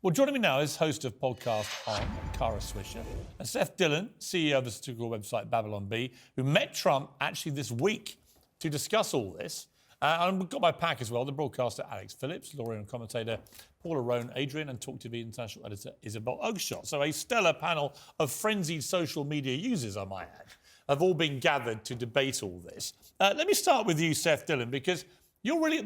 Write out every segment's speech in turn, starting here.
Well, joining me now is host of Podcast On, Kara Swisher, and Seth Dillon, CEO of the satirical website Babylon Bee, who met Trump actually this week to discuss all this. And we've got my pack as well, the broadcaster Alex Phillips, Laurean commentator Paula Roan Adrian, and TalkTV international editor Isabel Oakeshott. So a stellar panel of frenzied social media users, I might add, have all been gathered to debate all this. Let me start with you, Seth Dillon, because you're really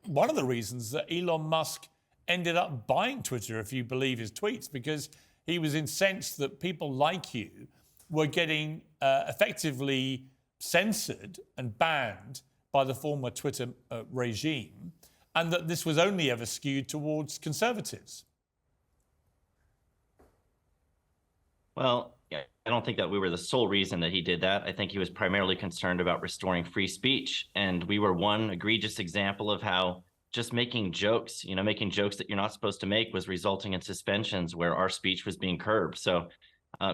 one of the reasons that Elon Musk ended up buying Twitter, if you believe his tweets, because he was incensed that people like you were getting effectively censored and banned by the former Twitter regime, and that this was only ever skewed towards conservatives. Well, yeah, I don't think that we were the sole reason that he did that. I think he was primarily concerned about restoring free speech. And we were one egregious example of how just making jokes that you're not supposed to make was resulting in suspensions where our speech was being curbed. So,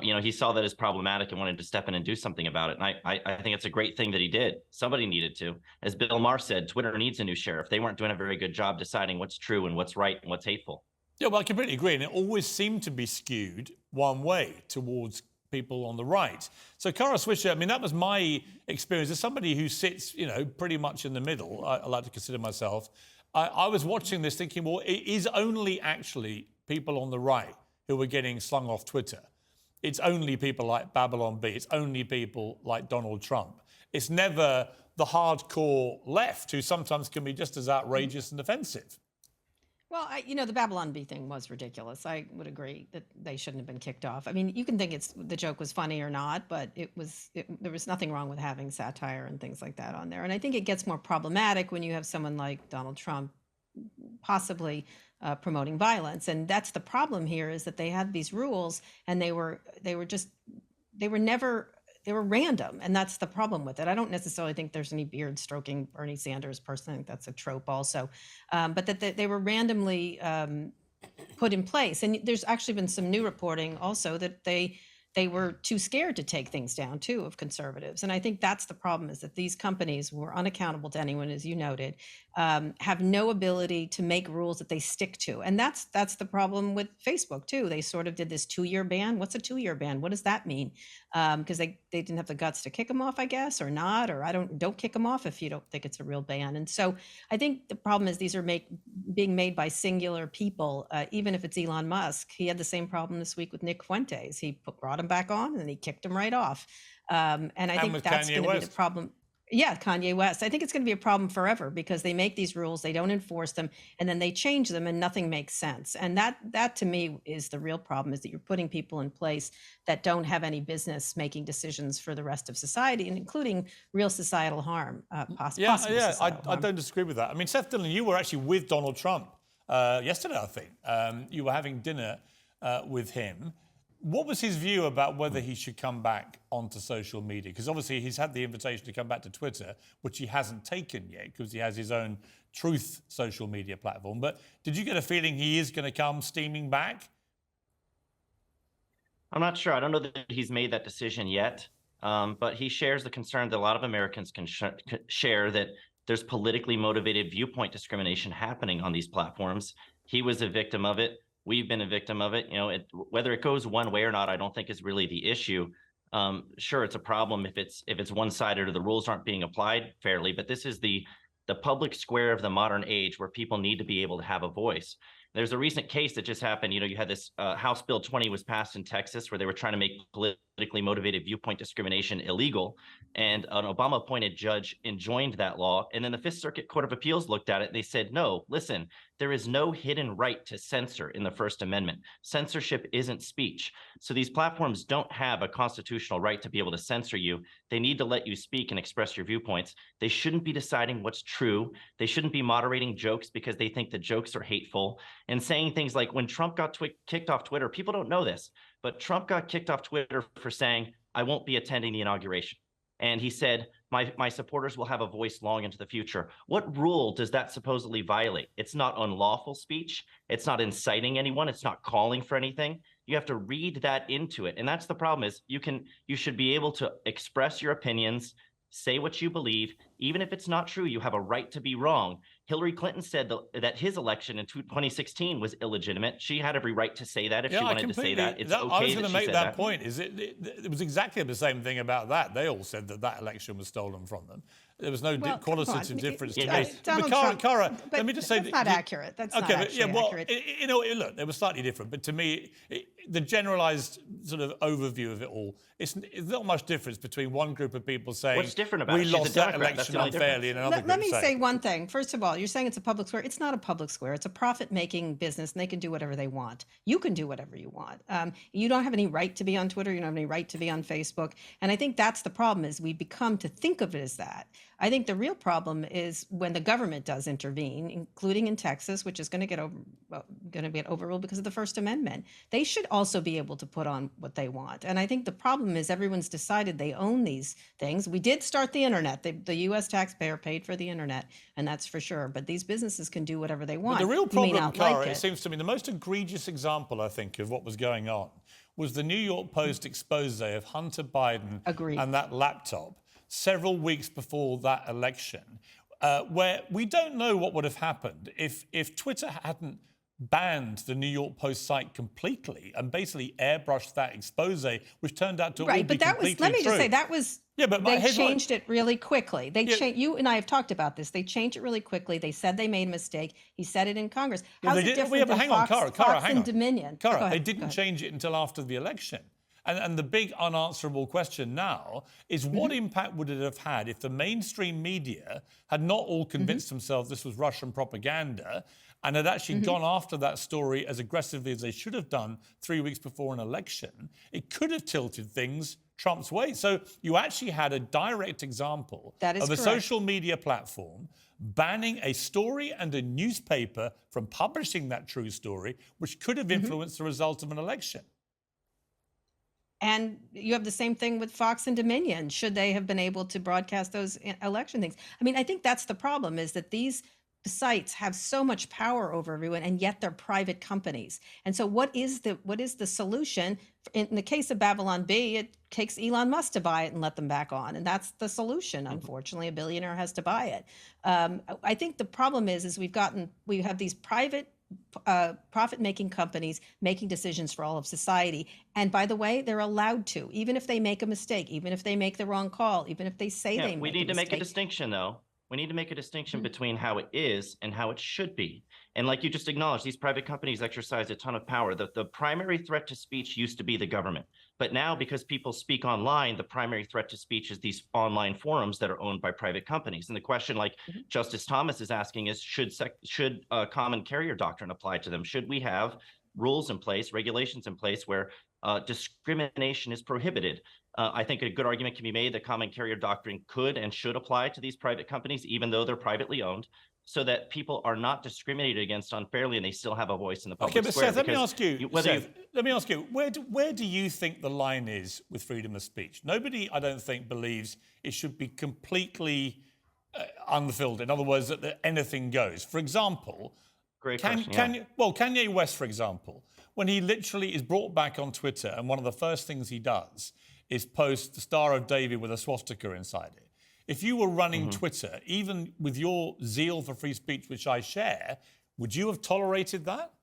he saw that as problematic and wanted to step in and do something about it. And I think it's a great thing that he did. Somebody needed to. As Bill Maher said, Twitter needs a new sheriff. They weren't doing a very good job deciding what's true and what's right and what's hateful. Yeah, well, I completely agree. And it always seemed to be skewed one way towards people on the right. So, Kara Swisher, I mean, that was my experience as somebody who sits, pretty much in the middle. I like to consider myself. I was watching this thinking, well, it is only actually people on the right who were getting slung off Twitter. It's only people like Babylon Bee. It's only people like Donald Trump. It's never the hardcore left, who sometimes can be just as outrageous and offensive. Well, the Babylon Bee thing was ridiculous. I would agree that they shouldn't have been kicked off. I mean, you can think the joke was funny or not, but there was nothing wrong with having satire and things like that on there. And I think it gets more problematic when you have someone like Donald Trump possibly promoting violence. And that's the problem here, is that they had these rules and they were random. And that's the problem with it. I don't necessarily think there's any beard stroking Bernie Sanders person. I think that's a trope also. But that they were randomly put in place. And there's actually been some new reporting also that they were too scared to take things down too, of conservatives. And I think that's the problem, is that these companies were unaccountable to anyone, as you noted, have no ability to make rules that they stick to. And that's the problem with Facebook too. They sort of did this 2-year ban. What's a 2-year ban? What does that mean? Because they didn't have the guts to kick them off, I guess, or not, or don't kick them off if you don't think it's a real ban. And so I think the problem is these are being made by singular people, even if it's Elon Musk. He had the same problem this week with Nick Fuentes. He brought him back on and then he kicked him right off. And I think that's going to be the problem. Yeah, Kanye West. I think it's going to be a problem forever, because they make these rules, they don't enforce them, and then they change them and nothing makes sense. And that to me is the real problem, is that you're putting people in place that don't have any business making decisions for the rest of society, and including real societal harm. I don't disagree with that. I mean, Seth Dillon, you were actually with Donald Trump yesterday, I think. You were having dinner with him. What was his view about whether he should come back onto social media? Because obviously he's had the invitation to come back to Twitter, which he hasn't taken yet, because he has his own Truth social media platform. But did you get a feeling he is going to come steaming back? I'm not sure. I don't know that he's made that decision yet, but he shares the concern that a lot of Americans can share, that there's politically motivated viewpoint discrimination happening on these platforms. He was a victim of it. We've been a victim of it. Whether it goes one way or not, I don't think is really the issue. Sure, it's a problem if it's one-sided or the rules aren't being applied fairly, but this is the public square of the modern age, where people need to be able to have a voice. There's a recent case that just happened. You had this House Bill 20 was passed in Texas, where they were trying to make politically motivated viewpoint discrimination illegal. And an Obama-appointed judge enjoined that law. And then the Fifth Circuit Court of Appeals looked at it. They said, no, listen, there is no hidden right to censor in the First Amendment. Censorship isn't speech. So these platforms don't have a constitutional right to be able to censor you. They need to let you speak and express your viewpoints. They shouldn't be deciding what's true. They shouldn't be moderating jokes because they think the jokes are hateful, and saying things like, when Trump got kicked off Twitter, people don't know this, but Trump got kicked off Twitter for saying, I won't be attending the inauguration. And he said, my supporters will have a voice long into the future. What rule does that supposedly violate? It's not unlawful speech. It's not inciting anyone. It's not calling for anything. You have to read that into it. And that's the problem, is you should be able to express your opinions, say what you believe. Even if it's not true, you have a right to be wrong. Hillary Clinton said that his election in 2016 was illegitimate. She had every right to say that if she wanted to say that. It's okay I was going to make that point. It was exactly the same thing about that. They all said that election was stolen from them. There was no qualitative difference to me. But Cara, let me just say that's not accurate. That's not actually accurate. You know, look, they were slightly different, but to me, the generalized sort of overview of it all, it's not much difference between one group of people saying what's different about we lost that election unfairly, and another group Let me say one thing. First of all, you're saying it's a public square. It's not a public square. It's a profit-making business, and they can do whatever they want. You can do whatever you want. You don't have any right to be on Twitter. You don't have any right to be on Facebook. And I think that's the problem, is we become to think of it as that. I think the real problem is when the government does intervene, including in Texas, which is going to get overruled because of the First Amendment. They should also be able to put on what they want. And I think the problem is everyone's decided they own these things. We did start the internet. The U.S. taxpayer paid for the internet, and that's for sure. But these businesses can do whatever they want. But the real problem, Cara, it seems to me, the most egregious example, I think, of what was going on was the New York Post expose of Hunter Biden and that laptop several weeks before that election, where we don't know what would have happened if Twitter hadn't banned the New York Post site completely and basically airbrushed that expose, which turned out to all be completely true. Let me just say, that was... Yeah, but they changed it really quickly. You and I have talked about this. They changed it really quickly. They said they made a mistake. He said it in Congress. How's it different than Fox and Dominion? Cara, they didn't change it until after the election. And the big unanswerable question now is what impact would it have had if the mainstream media had not all convinced themselves this was Russian propaganda and had actually gone after that story as aggressively as they should have done 3 weeks before an election? It could have tilted things Trump's way. So you actually had a direct example of a social media platform banning a story and a newspaper from publishing that true story, which could have influenced the result of an election. And you have the same thing with Fox and Dominion. Should they have been able to broadcast those election things? I mean, I think that's the problem, is that these sites have so much power over everyone, and yet they're private companies. And so what is the solution? In the case of Babylon Bee, it takes Elon Musk to buy it and let them back on. And that's the solution. Unfortunately, a billionaire has to buy it. I think the problem is we have these private profit-making companies making decisions for all of society. And by the way, they're allowed to, even if they make a mistake, even if they make the wrong call, even if they say they make a mistake. We need to make a distinction, though. We need to make a distinction between how it is and how it should be. And like you just acknowledged, these private companies exercise a ton of power. The primary threat to speech used to be the government. But now, because people speak online, the primary threat to speech is these online forums that are owned by private companies. And the question, like Justice Thomas is asking, is should common carrier doctrine apply to them? Should we have rules in place, regulations in place where discrimination is prohibited? I think a good argument can be made that common carrier doctrine could and should apply to these private companies, even though they're privately owned, so that people are not discriminated against unfairly and they still have a voice in the public square. Seth, let me ask you, where do you think the line is with freedom of speech? Nobody, I don't think, believes it should be completely unfiltered. In other words, that anything goes. For example, Kanye West, for example, when he literally is brought back on Twitter, and one of the first things he does is post the Star of David with a swastika inside it. If you were running Twitter, even with your zeal for free speech, which I share, would you have tolerated that?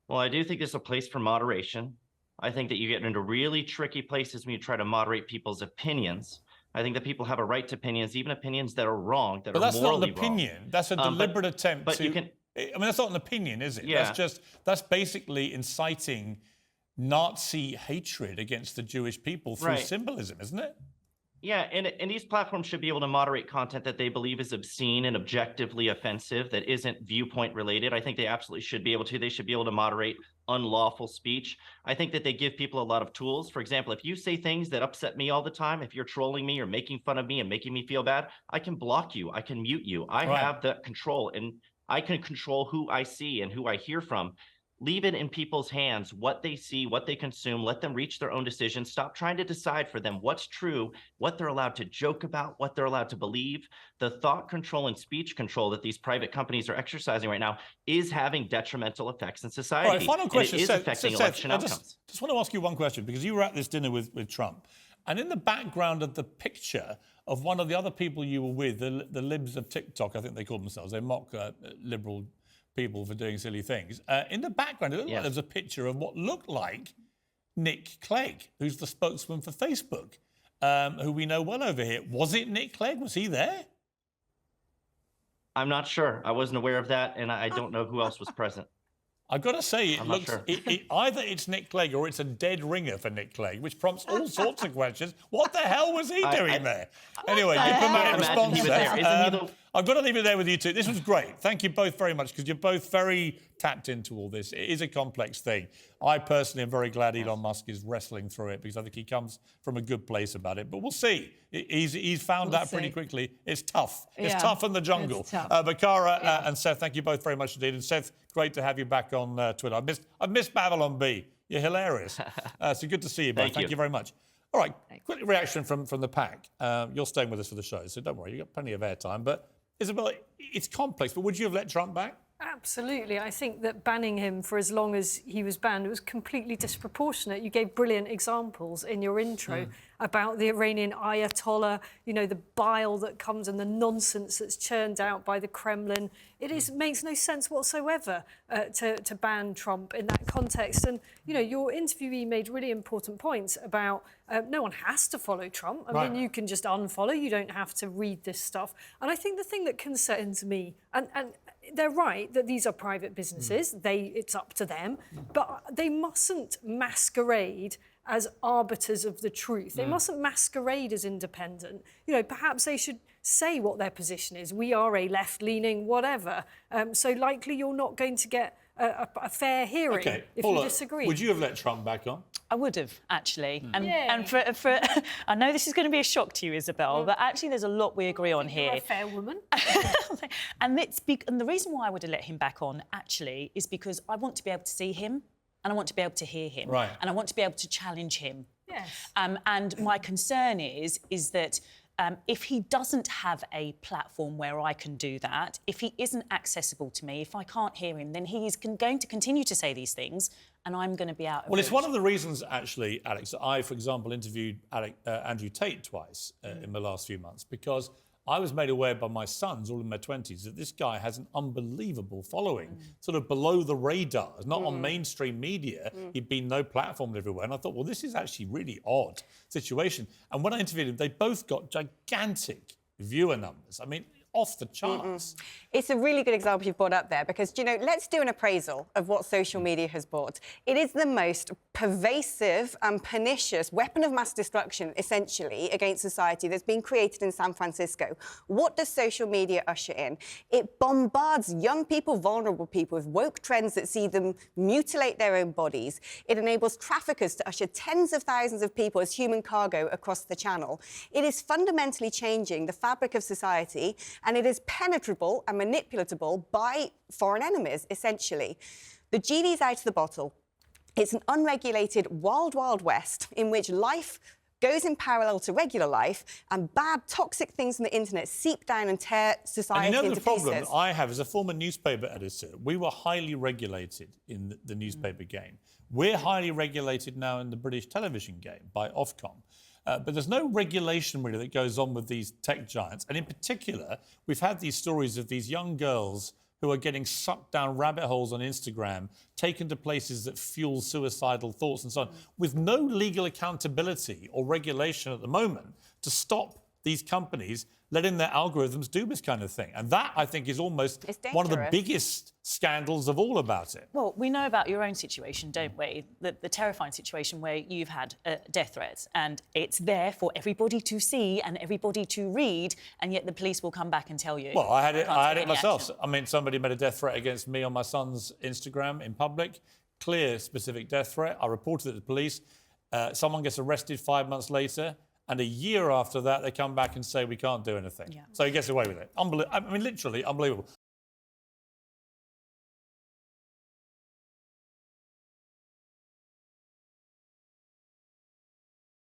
Well, I do think there's a place for moderation. I think that you get into really tricky places when you try to moderate people's opinions. I think that people have a right to opinions, even opinions that are wrong, that are morally wrong. But that's not an opinion. That's a deliberate attempt to... I mean, that's not an opinion, is it? Yeah. That's basically inciting Nazi hatred against the Jewish people through symbolism, isn't it? Yeah, and these platforms should be able to moderate content that they believe is obscene and objectively offensive, that isn't viewpoint related. I think they absolutely should be able to. They should be able to moderate unlawful speech. I think that they give people a lot of tools. For example, if you say things that upset me all the time, if you're trolling me or making fun of me and making me feel bad, I can block you. I can mute you. I have that control, and I can control who I see and who I hear from. Leave it in people's hands, what they see, what they consume. Let them reach their own decisions. Stop trying to decide for them what's true, what they're allowed to joke about, what they're allowed to believe. The thought control and speech control that these private companies are exercising right now is having detrimental effects in society. All right, final question. It is affecting election outcomes. Just want to ask you one question, because you were at this dinner with Trump. And in the background of the picture of one of the other people you were with, the libs of TikTok, I think they call themselves. They mock liberal people for doing silly things. In the background, it looked like there was a picture of what looked like Nick Clegg, who's the spokesman for Facebook, who we know well over here. Was it Nick Clegg? Was he there? I'm not sure. I wasn't aware of that, and I don't know who else was present. I've got to say, it looks sure. either it's Nick Clegg or it's a dead ringer for Nick Clegg, which prompts all sorts of questions. What the hell was he doing there? Anyway, diplomatic response. He was there. Isn't he I've got to leave it there with you two. This was great. Thank you both very much because you're both very tapped into all this. It is a complex thing. I personally am very glad Elon Musk is wrestling through it because I think he comes from a good place about it. But we'll see. He's found out pretty quickly. It's tough. It's tough in the jungle. It's tough. But Cara and Seth, thank you both very much indeed. And Seth, great to have you back on Twitter. I've missed Babylon B. You're hilarious. So good to see you both. Thank you very much. All right, quick reaction from the pack. You're staying with us for the show, so don't worry, you've got plenty of airtime. But Isabel, it's complex, but would you have let Trump back? Absolutely. I think that banning him for as long as he was banned was completely disproportionate. You gave brilliant examples in your intro about the Iranian Ayatollah, you know, the bile that comes and the nonsense that's churned out by the Kremlin. It makes no sense whatsoever to ban Trump in that context. And, you know, your interviewee made really important points about no one has to follow Trump. I mean, you can just unfollow. You don't have to read this stuff. And I think the thing that concerns me, and they're right that these are private businesses. It's up to them, but they mustn't masquerade as arbiters of the truth. They mustn't masquerade as independent. You know, perhaps they should say what their position is. We are a left-leaning whatever. So likely you're not going to get a fair hearing if Paula, you disagree. Would you have let Trump back on? I would have, actually. And for I know this is going to be a shock to you, Isabel, but actually there's a lot we agree on here. You're a fair woman. And the reason why I would have let him back on, actually, is because I want to be able to see him and I want to be able to hear him. Right. And I want to be able to challenge him. Yes. And my concern is that if he doesn't have a platform where I can do that, if he isn't accessible to me, if I can't hear him, then he is going to continue to say these things and I'm going to be out of Well, it's reach. one of the reasons, actually, Alex, that I, for example, interviewed Andrew Tate twice in the last few months because I was made aware by my sons, all in their 20s, that this guy has an unbelievable following, sort of below the radar, not on mainstream media. He'd been no platform everywhere. And I thought, well, this is actually really odd situation. And when I interviewed him, they both got gigantic viewer numbers. I mean, off the charts. It's a really good example you've brought up there because, you know, let's do an appraisal of what social media has brought. It is the most pervasive and pernicious weapon of mass destruction, essentially, against society that's been created in San Francisco. What does social media usher in? It bombards young people, vulnerable people, with woke trends that see them mutilate their own bodies. It enables traffickers to usher tens of thousands of people as human cargo across the channel. It is fundamentally changing the fabric of society, and it is penetrable and manipulatable by foreign enemies, essentially. The genie's out of the bottle. It's an unregulated wild, wild west in which life goes in parallel to regular life and bad, toxic things on the internet seep down and tear society into pieces. And you know the problem I have as a former newspaper editor, we were highly regulated in the newspaper game. We're highly regulated now in the British television game by Ofcom. But there's no regulation really that goes on with these tech giants. And in particular, we've had these stories of these young girls who are getting sucked down rabbit holes on Instagram, taken to places that fuel suicidal thoughts and so on, with no legal accountability or regulation at the moment to stop these companies letting their algorithms do this kind of thing. And that, I think, is almost one of the biggest scandals of all about it. Well, we know about your own situation, don't we? The terrifying situation where you've had death threats and it's there for everybody to see and everybody to read, and yet the police will come back and tell you. Well, I had it myself. I mean, somebody made a death threat against me on my son's Instagram in public. Clear, specific death threat. I reported it to the police. Someone gets arrested 5 months later. And a year after that, they come back and say, we can't do anything. Yeah. So he gets away with it. I mean, literally unbelievable.